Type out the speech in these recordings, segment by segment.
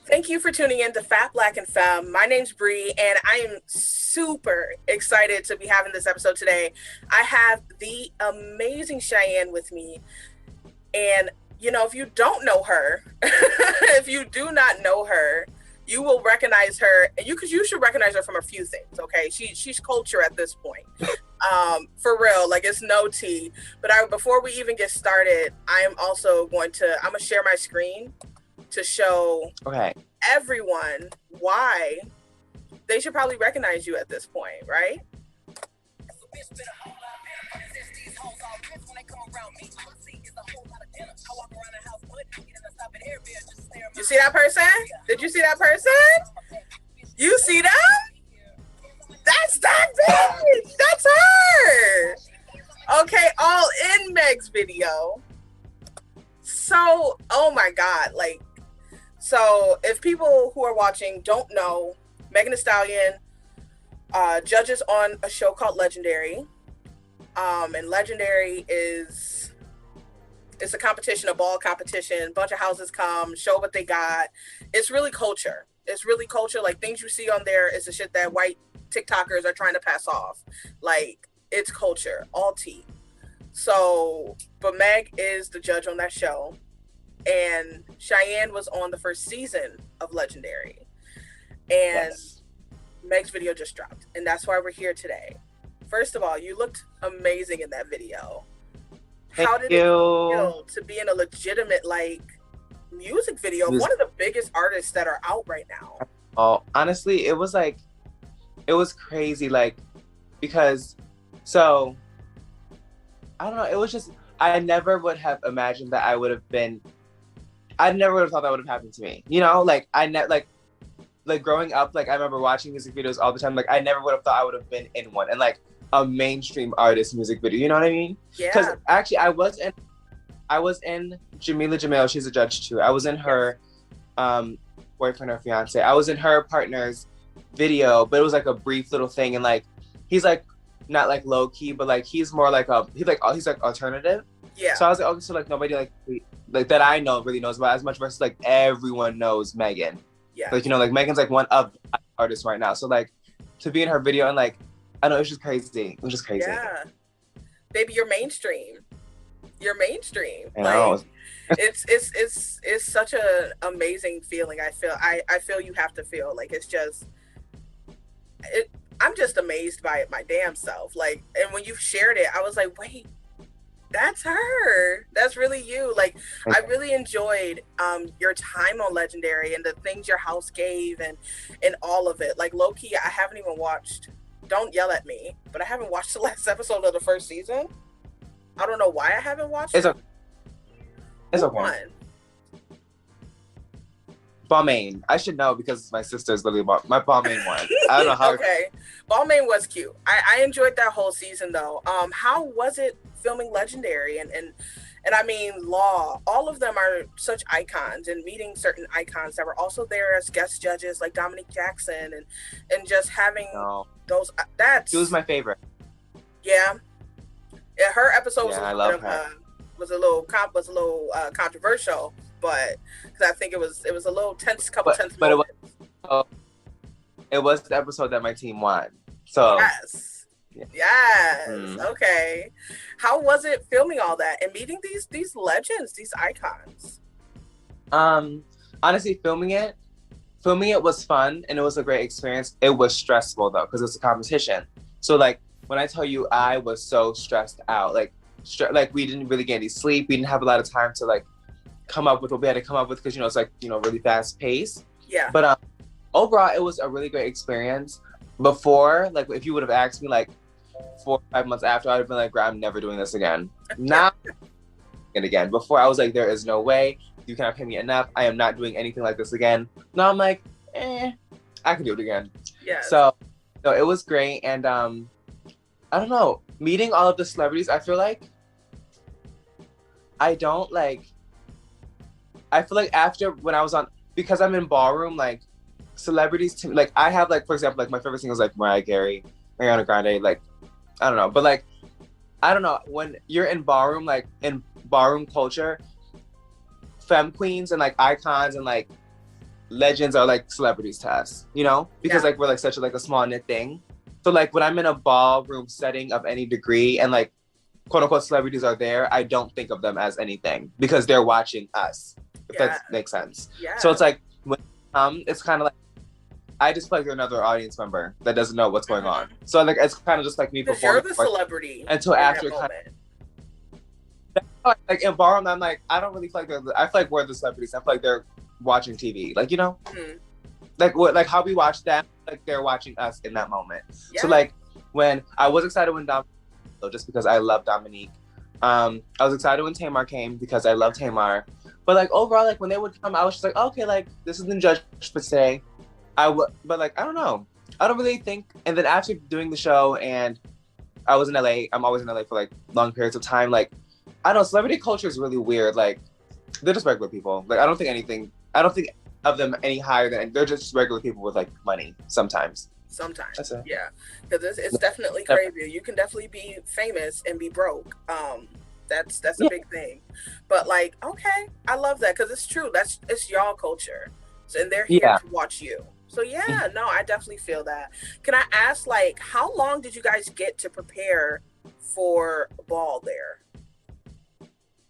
Thank you for tuning in to Fat, Black, and Femme. My name's Bree, and I am super excited to be having this episode today. I have the amazing Shyanne with me, and if you don't know her, if you do not know her, you will recognize her, and you should recognize her from a few things. Okay, she's culture at this point. For real, like it's no tea. But before we even get started, I'm gonna share my screen to show everyone why they should probably recognize you at this point, right? You see that person? Did you see that person? You see them? That's that bitch! That's her! Okay, all in Meg's video. So, oh my God, so if people who are watching don't know, Meg The Stallion judges on a show called Legendary. And Legendary is a competition, a ball competition. A bunch of houses come, show what they got. It's really culture. It's really culture. Like things you see on there is the shit that white TikTokers are trying to pass off. Like it's culture, all tea. So, but Meg is the judge on that show. And Shyanne was on the first season of Legendary. And yes. Meg's video just dropped. And that's why we're here today. First of all, you looked amazing in that video. How did it feel to be in a legitimate, music video of one of the biggest artists that are out right now? Oh, honestly, it was crazy, because, I don't know, it was just, I never would have imagined that I never would have thought that would have happened to me. Growing up, I remember watching music videos all the time. I never would have thought I would have been in one. And a mainstream artist music video, you know what I mean? Yeah. Because actually I was in Jamila Jamil, she's a judge too. I was in her boyfriend or fiance. I was in her partner's video, but it was a brief little thing. And he's not low key, but he's more he's alternative. Yeah. So I was okay, so nobody that I know really knows about as much versus everyone knows Megan. Yeah. Megan's one of the artists right now. So to be in her video and I know it was just crazy. It was just crazy. Yeah. Baby, you're mainstream. You're mainstream. I know. It's such an amazing feeling. I feel you have to feel it's just I'm just amazed by it my damn self. And when you shared it, I was like, wait, that's her. That's really you. I really enjoyed your time on Legendary and the things your house gave and all of it. Low key, I haven't even watched. Don't yell at me, but I haven't watched the last episode of the first season. I don't know why I haven't watched it. It's okay. Balmain. I should know because my sister's literally my Balmain one. I don't know how. Okay. Balmain was cute. I enjoyed that whole season though. How was it filming Legendary and I mean Law? All of them are such icons, and meeting certain icons that were also there as guest judges like Dominique Jackson and just having those. She was my favorite. Yeah. Yeah, her episode was I love her. Was a little controversial, but because I think it was a little tense moments. It was the episode that my team won. So yes. Yeah. Yes. Okay. How was it filming all that and meeting these legends, these icons? Honestly, filming it was fun and it was a great experience. It was stressful though because it's a competition. So when I tell you I was so stressed out, we didn't really get any sleep. We didn't have a lot of time to come up with what we had to come up with because it's really fast paced. Yeah. But overall, it was a really great experience. Before, if you would have asked me 4 or 5 months after, I'd have been I'm never doing this again. Now, and again. Before, I was there is no way. You cannot pay me enough. I am not doing anything like this again. Now I'm I can do it again. Yeah. So it was great. And I don't know, meeting all of the celebrities, I feel I don't I feel after when I was on, because I'm in ballroom, celebrities to me, I have for example, my favorite singers Mariah Carey, Ariana Grande, I don't know, but I don't know, when you're in ballroom, in ballroom culture, femme queens and icons and legends are like celebrities to us, you know, because like we're like such a like a small knit thing. So like when I'm in a ballroom setting of any degree and like quote unquote celebrities are there, I don't think of them as anything because they're watching us. If that makes sense. Yeah. So it's like when it's kind of like I just feel like they're another audience member that doesn't know what's going on. So like it's kind of just like me performing. You're the celebrity until after kind of, like in ballroom, I'm like I don't really feel like I feel like we're the celebrities. I feel like they're watching TV, like you know, like how we watch them, like they're watching us in that moment. Yeah. So like when I was excited when just because I love Dominique. I was excited when Tamar came because I love Tamar. But like overall, like when they would come, I was just like, okay, like this is the judge for today. But like I don't know. I don't really think. And then after doing the show, and I was in LA. I'm always in LA for like long periods of time. Like I don't know, celebrity culture is really weird. Like they're just regular people. Like I don't think of them any higher than they're just regular people with like money sometimes. Yeah, because it's definitely crazy. You can definitely be famous and be broke. That's a big thing. But like, okay, I love that because it's true. It's y'all culture, and they're here to watch you. So yeah, no, I definitely feel that. Can I ask, like, how long did you guys get to prepare for ball there?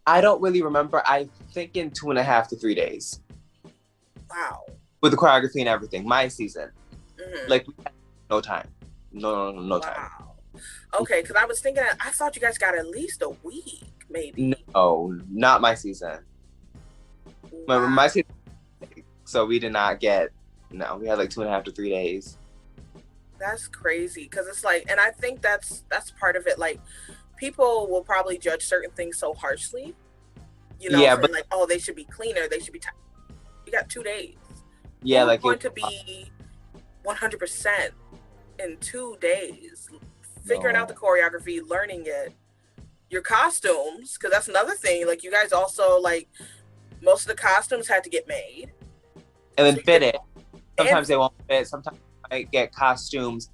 I don't really remember. I think in 2.5 to 3 days. Wow. With the choreography and everything, my season. Like we had no time. No time. Okay, because I was thinking, I thought you guys got at least a week, maybe. No, not my season. Wow. My season, so we did not get. No, we had like 2.5 to 3 days. That's crazy, because it's like, and I think that's part of it. Like, people will probably judge certain things so harshly. You know, but like, oh, they should be cleaner. They should be. You got 2 days. Yeah, like going to be 100% in 2 days, figuring out the choreography, learning it, your costumes, because that's another thing. Like you guys also like most of the costumes had to get made and then fit it. Sometimes they won't fit. Sometimes I might get costumes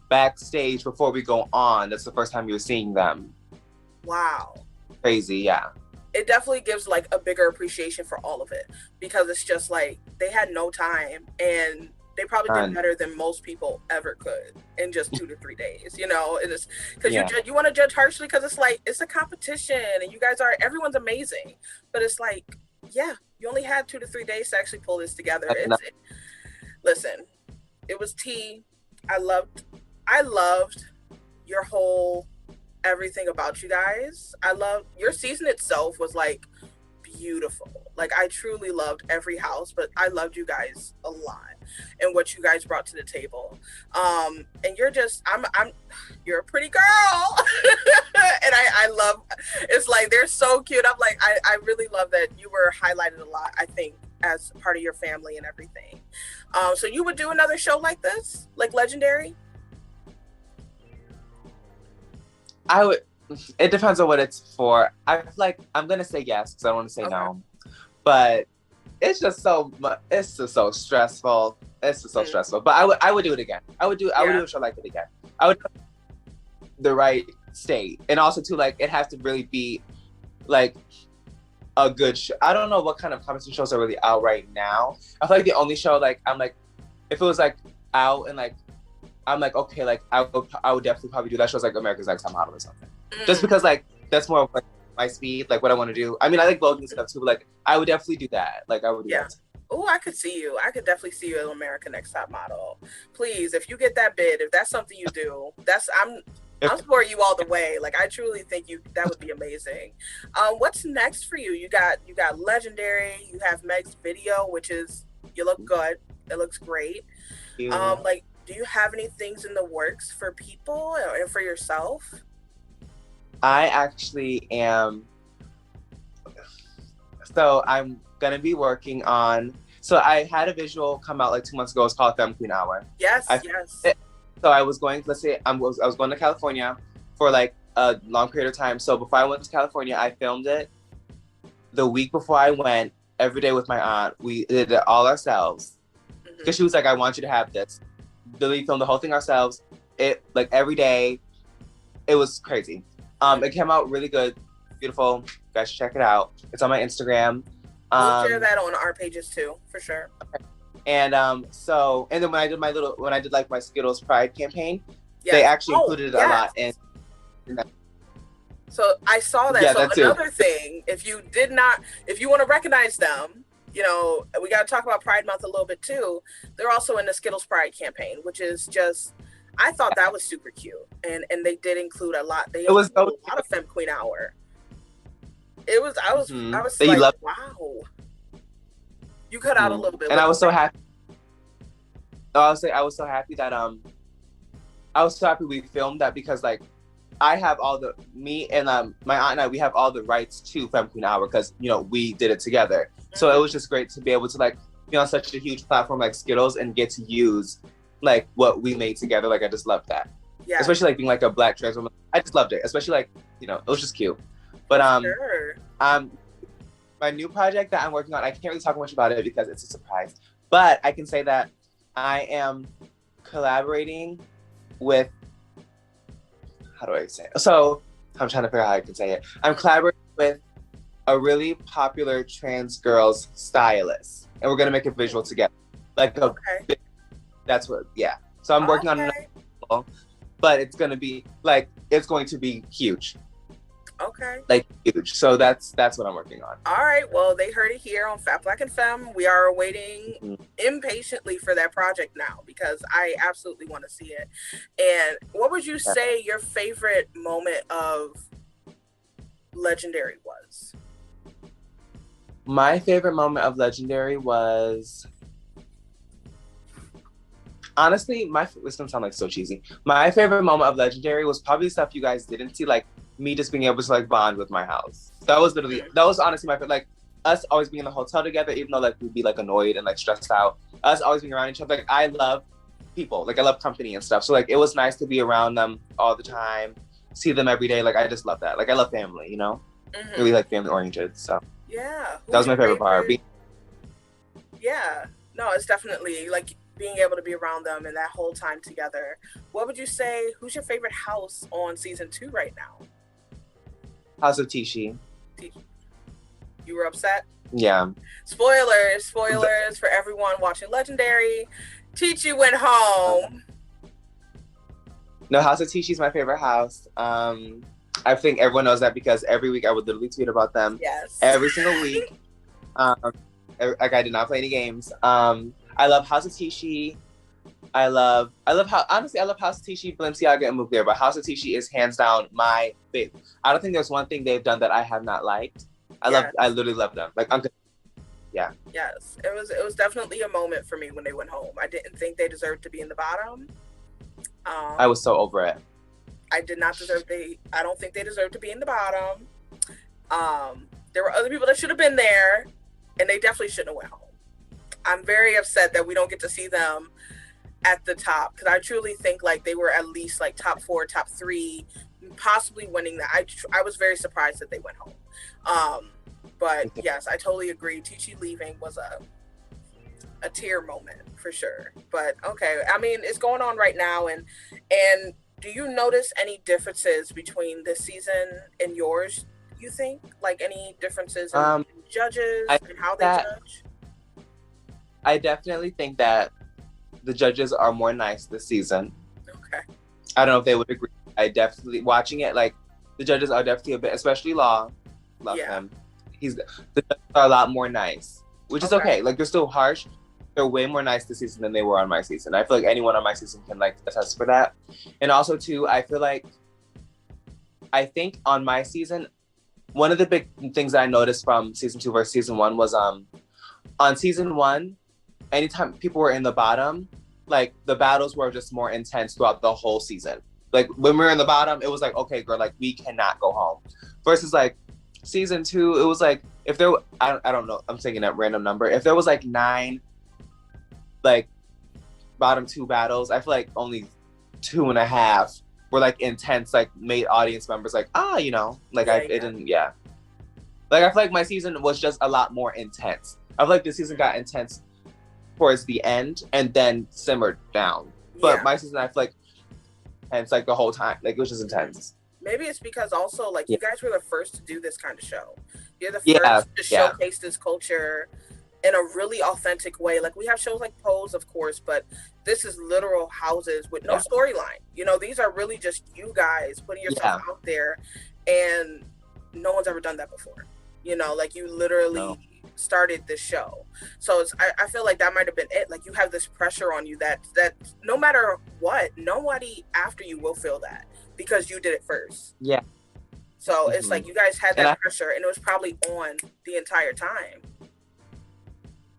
backstage before we go on. That's the first time you're seeing them. Wow. Crazy, yeah. It definitely gives like a bigger appreciation for all of it because it's just like they had no time and they probably did better than most people ever could in just 2 to 3 days, you know. And it's because you want to judge harshly because it's like it's a competition and you guys everyone's amazing, but it's like you only had 2 to 3 days to actually pull this together. Listen, it was tea. I loved your whole everything about you guys. I love your season itself was like beautiful. Like I truly loved every house, but I loved you guys a lot and what you guys brought to the table. And you're just you're a pretty girl. And I love it's like they're so cute. I'm like I really love that you were highlighted a lot, I think, as part of your family and everything. So you would do another show like this, like Legendary? I would. It depends on what it's for. I feel like I'm gonna say yes because I don't want to say no, but it's just so much. It's just so stressful. It's just so stressful. But I would do it again. I would do a show like it again. I would the right state, and also too like it has to really be like a good show. I don't know what kind of competition shows are really out right now. I feel like the only show like I'm like if it was like out and like. I'm like, okay, like I would definitely probably do that shows like America's Next Top Model or something. Just because like that's more of like my speed, like what I want to do. I mean, I like voguing stuff too, but like I would definitely do that. Like I would do that. Oh, I could see you. I could definitely see you as America's Next Top Model. Please, if you get that bid, if that's something you do, I'm for you all the way. Like I truly think that would be amazing. What's next for you? You got Legendary, you have Meg's video, which is you look good. It looks great. Like do you have any things in the works for people and for yourself? I actually am. So I'm going to be working on. So I had a visual come out like 2 months ago. It's called Femme Queen Hour. Yes. So I was going, I was going to California for like a long period of time. So before I went to California, I filmed it. The week before I went, every day with my aunt, we did it all ourselves. Because she was like, I want you to have this. Literally filmed the whole thing ourselves. It like every day. It was crazy. It came out really good, beautiful. You guys should check it out. It's on my Instagram. We'll share that on our pages too, for sure. And so, and then when I did like my Skittles Pride campaign, Yes. they actually included it a lot in that. So I saw that. Yeah, So that's another thing, if you want to recognize them, you know, we got to talk about Pride Month a little bit too. They're also in the Skittles Pride campaign, which is just, I thought that was super cute. And they did include a lot. They included a lot of Femme Queen Hour. I was that like, you wow. You cut out a little bit. And I was so happy. I was so happy that I was so happy we filmed that, because like I have me and my aunt and I, we have all the rights to Femme Queen Hour because, you know, we did it together. So it was just great to be able to like be on such a huge platform like Skittles and get to use like what we made together. Like I just loved that. Yeah. Especially like being like a Black trans woman. I just loved it. Especially like, you know, it was just cute. But my new project that I'm working on, I can't really talk much about it because it's a surprise. But I can say that I am collaborating with, how do I say it? So I'm trying to figure out how I can say it. I'm collaborating with a really popular trans girls stylist, and we're gonna make a visual together. Like that's what, yeah. So I'm working on another, but it's going to be huge. Okay. Like huge. So that's what I'm working on. All right. Well, they heard it here on Fat Black and Femme. We are waiting impatiently for that project now because I absolutely want to see it. And what would you say your favorite moment of Legendary was? My favorite moment of Legendary was, honestly, it's gonna sound like so cheesy. My favorite moment of Legendary was probably stuff you guys didn't see, like me just being able to like bond with my house. That was honestly my favorite. Like us always being in the hotel together, even though like we'd be like annoyed and like stressed out. Us always being around each other. Like I love people. Like I love company and stuff. So like it was nice to be around them all the time, see them every day. Like I just love that. Like I love family, you know? Really like family oriented. So yeah, that was my favorite part. Yeah, no, it's definitely like being able to be around them and that whole time together. What would you say, who's your favorite house on season 2 right now? House of Tishi. You were upset? Yeah. Spoilers for everyone watching Legendary. Tishi went home. No, House of Tishi's my favorite house. I think everyone knows that because every week I would literally tweet about them. Yes. Every single week. Like I did not play any games. I love House of Tishi. I love House of Tishi, Balenciaga, and Mugler, but House of Tishi is hands down my favorite. I don't think there's one thing they've done that I have not liked. I literally love them. Like yeah. Yes, it was definitely a moment for me when they went home. I didn't think they deserved to be in the bottom. I was so over it. I don't think they deserved to be in the bottom. There were other people that should have been there, and they definitely shouldn't have went home. I'm very upset that we don't get to see them at the top, because I truly think like they were at least like top 4, top 3, possibly winning that. I was very surprised that they went home. But yes, I totally agree. Tishi leaving was a tear moment for sure. But okay, I mean, it's going on right now, and do you notice any differences between this season and yours? You think like any differences in judges and how they judge? I definitely think that the judges are more nice this season. Okay. I don't know if they would agree. I definitely, watching it, like the judges are definitely a bit, especially Law. Love him. The judges are a lot more nice, which is okay. Like they're still harsh. They're way more nice this season than they were on my season. I feel like anyone on my season can like attest for that. And also too, I think on my season, one of the big things that I noticed from season 2 versus season 1 was on season 1, anytime people were in the bottom, like the battles were just more intense throughout the whole season. Like when we were in the bottom, it was like, okay, girl, like we cannot go home. Versus like season 2, it was like if there, I don't know, I'm taking a random number. If there was like 9, like bottom 2 battles, I feel like only 2.5 were like intense, like made audience members like, you know, like it didn't, Like I feel like my season was just a lot more intense. I feel like this season got intense towards the end and then simmered down. But my season, I feel like, and it's like the whole time, like it was just intense. Maybe it's because also like you guys were the first to do this kind of show. You're the first to showcase this culture in a really authentic way. Like we have shows like Pose, of course, but this is literal houses with no storyline. You know, these are really just you guys putting yourself out there, and no one's ever done that before. You know, like you literally started this show. So it's, I feel like that might have been it. Like you have this pressure on you that no matter what, nobody after you will feel that because you did it first. Yeah. So it's like you guys had that pressure, and it was probably on the entire time.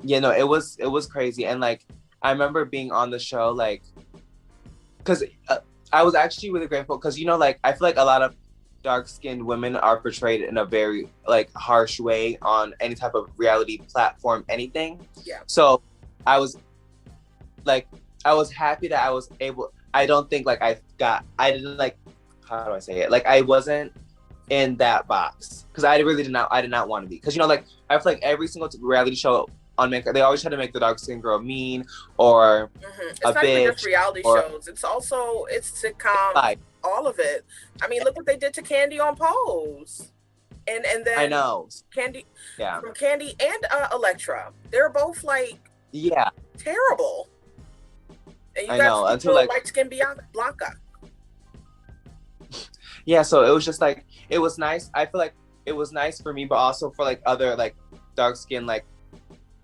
Yeah, no, it was crazy. And like I remember being on the show, like, because I was actually really grateful because, you know, like I feel like a lot of dark-skinned women are portrayed in a very like harsh way on any type of reality platform, anything. Yeah. So I was happy that I was able. I don't think like I didn't like, how do I say it? Like I wasn't in that box because I did not want to be, because, you know, like I feel like every single reality show on Make, they always try to make the dark skinned girl mean or it's a not bitch. even just reality shows. It's also sitcom, all of it. I mean, look what they did to Candy on Pose, and then I know Candy, yeah, from Candy and Electra, they're both like terrible. And you got until like light skin Blanca. Yeah, so it was just like, it was nice. I feel like it was nice for me, but also for like other like dark skin like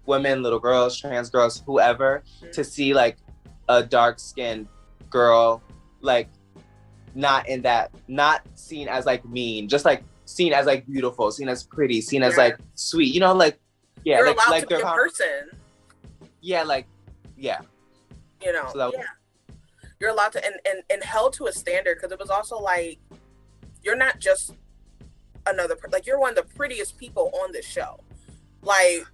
women, little girls, trans girls, whoever, to see like a dark skinned girl like not seen as like mean, just like seen as like beautiful, seen as pretty, seen as like sweet, you know, like you're like, allowed like to be a person. You know, so you're allowed to and held to a standard, because it was also like you're not just another like you're one of the prettiest people on this show. Like,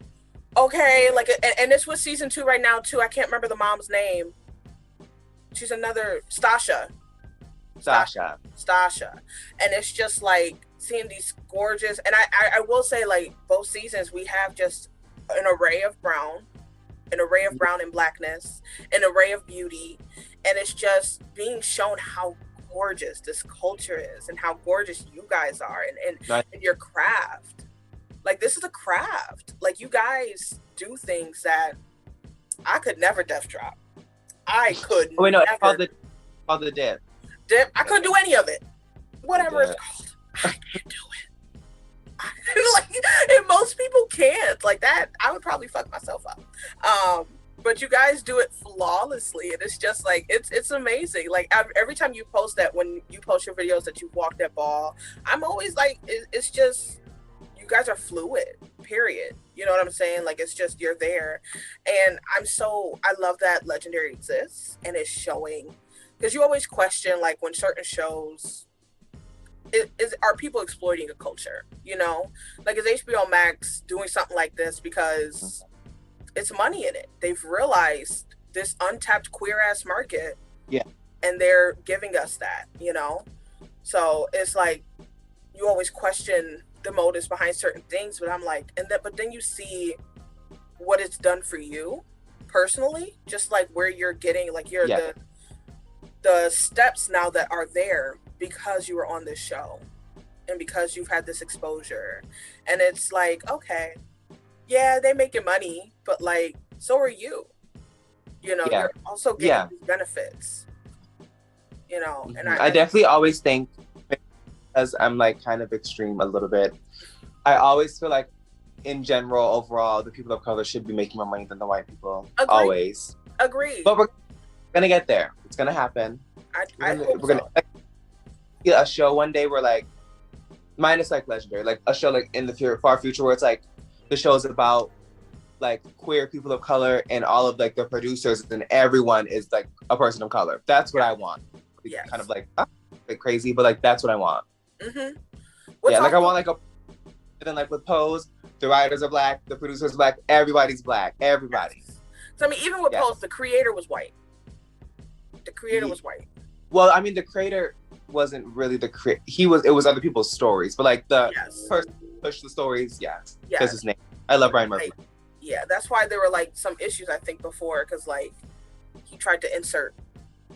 okay, like, and this was season 2 right now too. I can't remember the mom's name. She's another Stasha. And it's just like seeing these gorgeous, and I will say, like, both seasons we have just an array of brown and blackness, an array of beauty, and it's just being shown how gorgeous this culture is and how gorgeous you guys are and your craft. Like, this is a craft. Like, you guys do things that I could never death drop. I could never. Called the dip. I couldn't do any of it. Whatever it's called. I can't do it. Like, and most people can't. Like that, I would probably fuck myself up. But you guys do it flawlessly, and it's just like it's amazing. Like every time you post that, when you post your videos that you walked that ball, I'm always like, it's just, you guys are fluid. Period. You know what I'm saying? Like, it's just, you're there, and I love that Legendary exists and it's showing, because you always question, like, when certain shows. Are people exploiting a culture? You know, like, is HBO Max doing something like this because it's money in it? They've realized this untapped queer ass market, and they're giving us that. You know, so it's like you always question the motives behind certain things, but I'm like, but then you see what it's done for you personally, just like where you're getting, like, you're the steps now that are there because you were on this show and because you've had this exposure. And it's like, okay, they making money, but like, so are you. You know, you're also getting these benefits. You know, and I definitely always think, because I'm like kind of extreme a little bit, I always feel like in general, overall, the people of color should be making more money than the white people. Always. Agree. But we're gonna get there. It's gonna happen. We're gonna get a show one day where, like, minus like Legendary, like a show like in the far future where it's like the show's about like queer people of color and all of like the producers and everyone is like a person of color. That's what I want. Kind of like crazy, but like that's what I want. Like I want like and then like with Pose, the writers are black, the producers are black, everybody's black, everybody. So I mean, even with Pose, the creator was white. Well, I mean, the creator wasn't really the creator. It was other people's stories, but like the person who pushed the stories, that's his name. I love Ryan Murphy. Like, that's why there were like some issues, I think, before, because like he tried to insert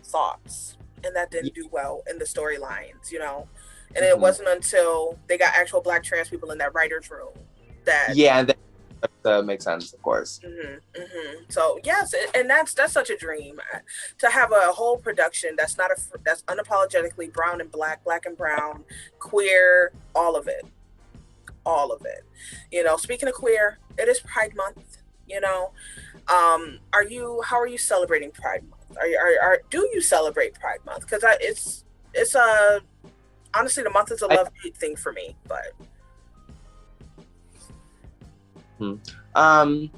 thoughts, and that didn't do well in the storylines, you know. And it wasn't until they got actual black trans people in that writer's room that That makes sense, of course. So yes, and that's such a dream to have a whole production that's not that's unapologetically brown and black and brown, queer, all of it. All of it. Speaking of queer, it is Pride Month. How are you celebrating Pride Month? Do you celebrate Pride Month? Because it's honestly, the month is a love-hate thing for me, but I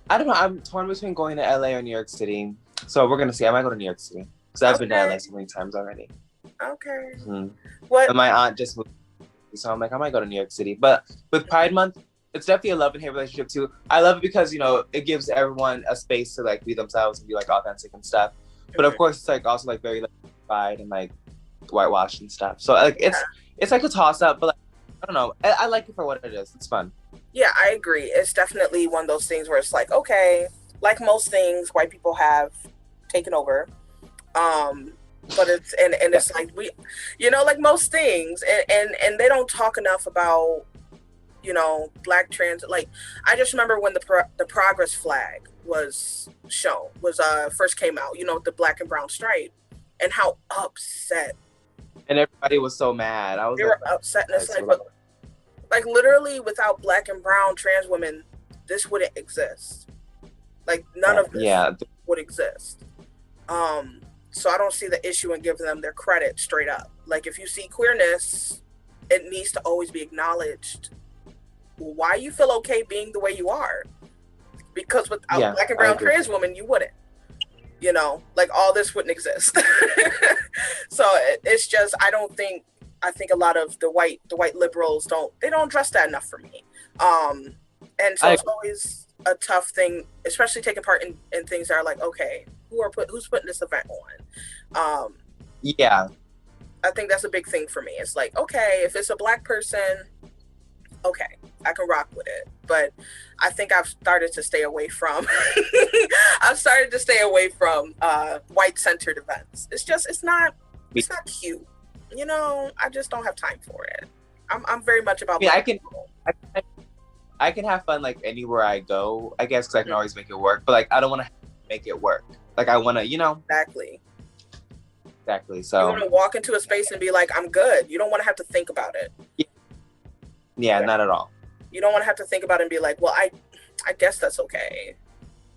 don't know. I'm torn between going to LA or New York City. So we're gonna see. I might go to New York City because I've been to LA so many times already. Okay. What? And my aunt just moved, so I'm like, I might go to New York City. But with Pride Month, it's definitely a love and hate relationship too. I love it because it gives everyone a space to like be themselves and be like authentic and stuff. But of course, it's like also like very like pride and like whitewashed and stuff. So like it's like a toss up, but like, I don't know. I like it for what it is. It's fun. Yeah, I agree. It's definitely one of those things where it's like, okay, like most things, white people have taken over. But it's and it's like we, like most things, and they don't talk enough about, Black trans. Like I just remember when the progress flag was first came out, the black and brown stripe, and how upset. And everybody was so mad. They were upset, and it's like literally without black and brown trans women, this wouldn't exist. Like none of this would exist. So I don't see the issue in giving them their credit straight up. Like if you see queerness, it needs to always be acknowledged. Why you feel okay being the way you are? Because without black and brown trans women, you wouldn't. Like all this wouldn't exist. So it's just I think a lot of the white liberals don't dress that enough for me. And so it's always a tough thing, especially taking part in things that are like, okay, who's putting this event on? I think that's a big thing for me. It's like, okay, if it's a black person, okay, I can rock with it. But I think I've started to stay away from white centered events. It's not cute. I just don't have time for it. I'm very much about. Yeah, I can have fun like anywhere I go, I guess, because I can always make it work. But like, I don't want to make it work. Like, I want to, Exactly. So you want to walk into a space and be like, I'm good. You don't want to have to think about it. Yeah, not at all. You don't want to have to think about it and be like, well, I guess that's okay.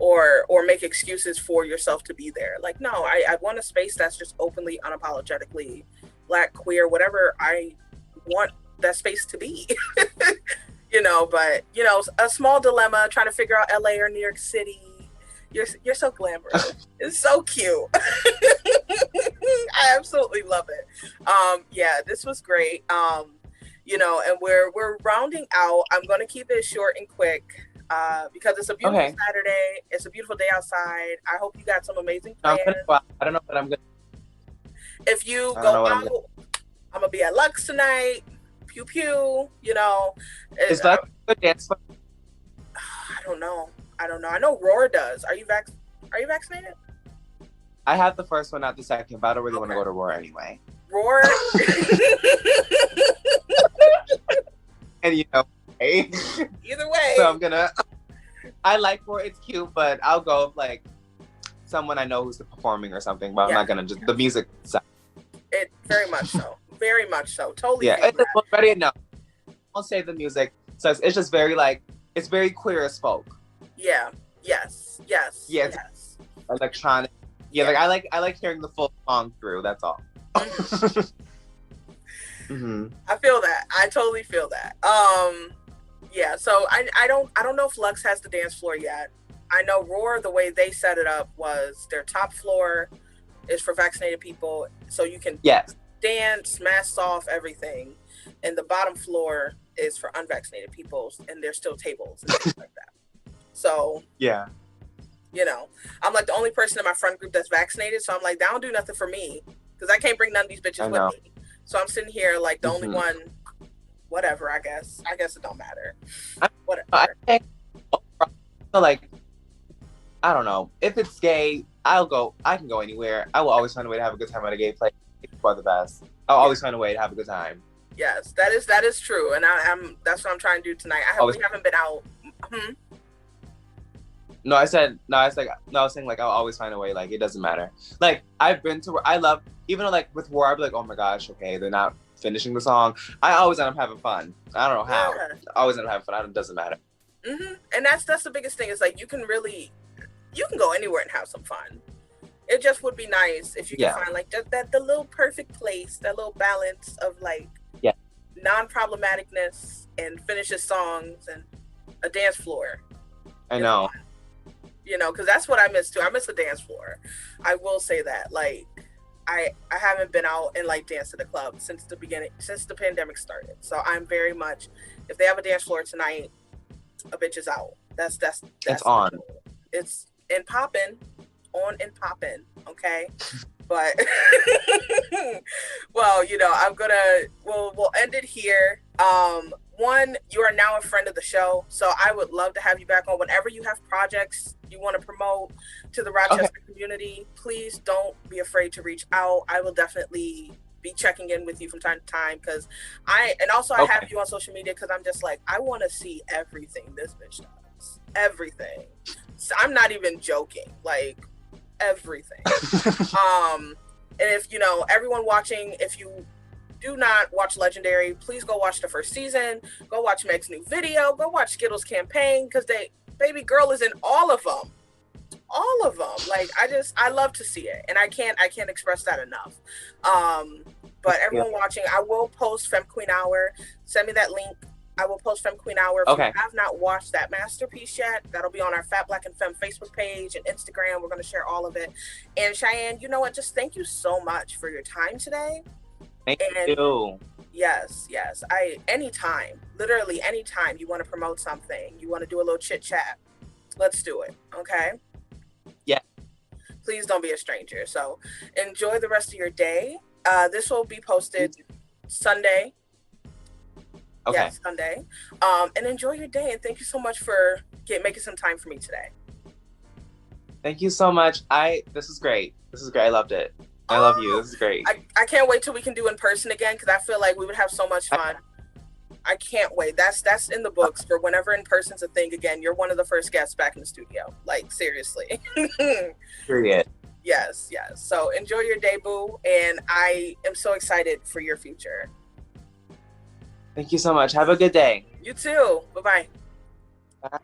Or make excuses for yourself to be there. Like, no, I want a space that's just openly, unapologetically black, queer, whatever I want that space to be. But a small dilemma trying to figure out LA or New York City. You're so glamorous. It's so cute. I absolutely love it. This was great. And we're rounding out. I'm going to keep it short and quick because it's a beautiful Saturday. It's a beautiful day outside. I hope you got some amazing plans. I don't know what I'm going to. If you go out, I'm going to be at Lux tonight. Pew pew. Is that a good dance for? I don't know. I know Roar does. Are you vaccinated? I have the first one, not the second, but I don't really want to go to Roar anyway. Roar. And either way. So I like Roar. It's cute, but I'll go with like someone I know who's performing or something. But I'm not gonna just the music side. It very much so. Very much so. Totally. Yeah. It's already enough. I'll say the music. So it's just very like it's very queer as folk. Yeah. Yes. Electronic. Yeah. Like I like hearing the full song through. That's all. Mm-hmm. I feel that. I totally feel that. So I don't know if Lux has the dance floor yet. I know Roar, the way they set it up was their top floor is for vaccinated people, so you can dance, mask off, everything, and the bottom floor is for unvaccinated people, and there's still tables and things like that. So I'm like the only person in my friend group that's vaccinated, so I'm like, that don't do nothing for me because I can't bring none of these bitches with me. So I'm sitting here like the only one. Whatever, I guess it don't matter. Whatever. I don't know. If it's gay, I'll go. I can go anywhere. I will always find a way to have a good time at a gay place. It's for the best. I'll always find a way to have a good time. Yes, that is true, and that's what I'm trying to do tonight. We haven't been out. No, I said no. I was like no. I was saying like I'll always find a way. Like it doesn't matter. Like I've been to where I love, even though like with War, I'd be like, oh my gosh, okay, they're not finishing the song. I always end up having fun. I don't know how. Yeah. I always end up having fun. It doesn't matter. And that's the biggest thing is like you can go anywhere and have some fun. It just would be nice if you could find like that the little perfect place, that little balance of like non-problematicness and finishes songs and a dance floor. I know. You know, because that's what I miss too. I miss the dance floor. I will say that. Like, I haven't been out and like danced at the club since the pandemic started. So I'm very much, if they have a dance floor tonight, a bitch is out. That's it's on. It's in poppin', on and poppin'. Okay, but well, you know, we'll end it here. One, you are now a friend of the show, so I would love to have you back on whenever you have projects you want to promote to the Rochester community. Please don't be afraid to reach out. I will definitely be checking in with you from time to time because I have you on social media because I'm just like, I want to see everything this bitch does. Everything. So I'm not even joking. Like everything. And if you know everyone watching, if you do not watch Legendary, please go watch the first season. Go watch Meg's new video. Go watch Skittles campaign because baby girl is in all of them. All of them. Like I love to see it, and I can't express that enough. But everyone watching, I will post Femme Queen Hour. Send me that link. I will post Femme Queen Hour. If you have not watched that masterpiece yet, that'll be on our Fat Black and Femme Facebook page and Instagram. We're going to share all of it. And Shyanne, you know what? Just thank you so much for your time today. Thank you. Yes. Anytime, literally anytime you want to promote something, you want to do a little chit chat, let's do it. Okay. Yeah. Please don't be a stranger. So enjoy the rest of your day. This will be posted Sunday. Okay. Yes, Sunday. And enjoy your day. And thank you so much for making some time for me today. Thank you so much. This is great. I loved it. I love you. This is great. I can't wait till we can do in person again because I feel like we would have so much fun. I can't wait. That's in the books for whenever in person's a thing again. You're one of the first guests back in the studio. Like seriously. Period. Yes. So enjoy your day, boo. And I am so excited for your future. Thank you so much. Have a good day. You too. Bye-bye. Bye.